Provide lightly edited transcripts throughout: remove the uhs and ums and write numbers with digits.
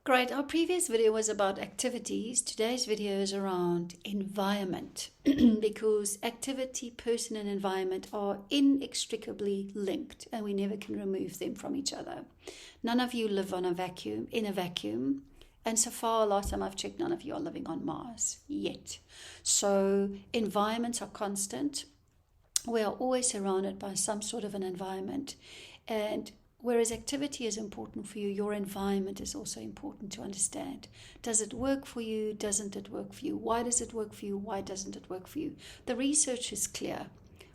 Great. Our previous video was about activities. Today's video is around environment because activity, person, and environment are inextricably linked and we never can remove them from each other. None of you live in a vacuum. And so far, last time I've checked, none of you are living on Mars yet. So environments are constant. We are always surrounded by some sort of an environment. And whereas activity is important for you, your environment is also important to understand. Does it work for you? Doesn't it work for you? Why does it work for you? Why doesn't it work for you? The research is clear.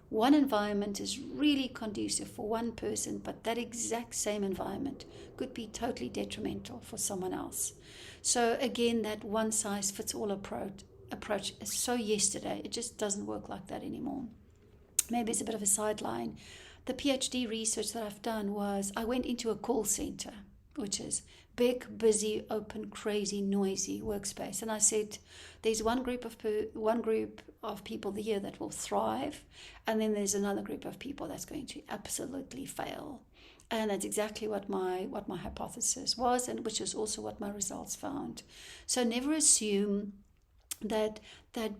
One environment is really conducive for one person, but that exact same environment could be totally detrimental for someone else. So again, that one-size-fits-all approach is so yesterday. It just doesn't work like that anymore. Maybe it's a bit of a sideline. The PhD research that I've done was I went into a call center, which is big, busy, open, crazy, noisy workspace. And I said, there's one group of people here that will thrive. And then there's another group of people that's going to absolutely fail. And that's exactly what my hypothesis was, and which is also what my results found. So never assume that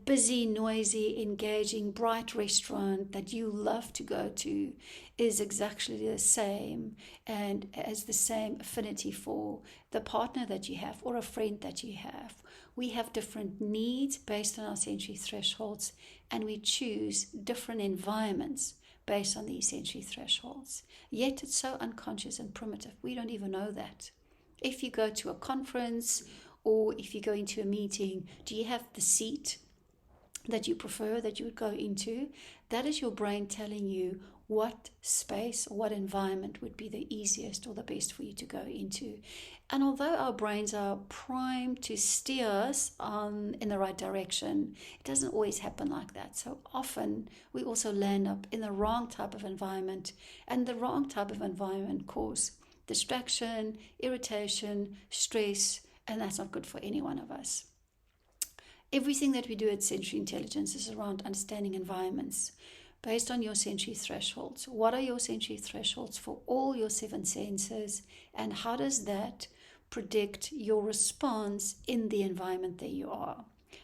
busy, noisy, engaging, bright restaurant that you love to go to is exactly the same and has the same affinity for the partner that you have or a friend that you have. We have different needs based on our sensory thresholds, and we choose different environments based on these sensory thresholds. Yet it's so unconscious and primitive. We don't even know that. If you go to a conference or if you go into a meeting, do you have the seat that you prefer, that you would go into? That is your brain telling you what space or what environment would be the easiest or the best for you to go into. And although our brains are primed to steer us in the right direction, it doesn't always happen like that. So often we also land up in the wrong type of environment, and the wrong type of environment causes distraction, irritation, stress, and that's not good for any one of us. Everything that we do at Sensory Intelligence is around understanding environments based on your sensory thresholds. What are your sensory thresholds for all your 7 senses, and how does that predict your response in the environment that you are?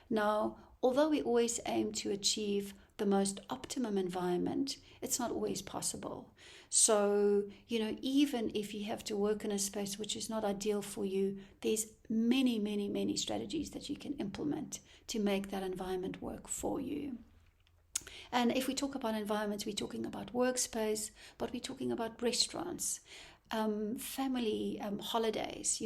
Now, although we always aim to achieve the most optimum environment, it's not always possible. So, even if you have to work in a space which is not ideal for you, there's many strategies that you can implement to make that environment work for you. And if we talk about environments, we're talking about workspace, but we're talking about restaurants, family holidays,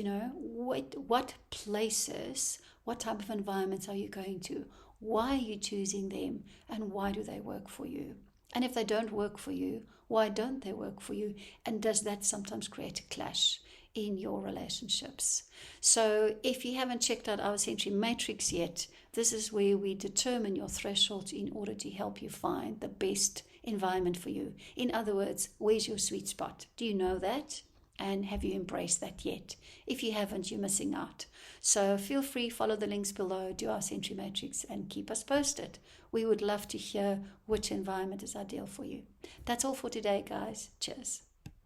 what places, what type of environments are you going to? Why are you choosing them, and why do they work for you? And if they don't work for you, why don't they work for you? And does that sometimes create a clash in your relationships? So if you haven't checked out our sensory matrix yet, this is where we determine your thresholds in order to help you find the best environment for you. In other words, where's your sweet spot? Do you know that? And have you embraced that yet? If you haven't, you're missing out. So feel free, follow the links below, do our sensory matrix, and keep us posted. We would love to hear which environment is ideal for you. That's all for today, guys. Cheers.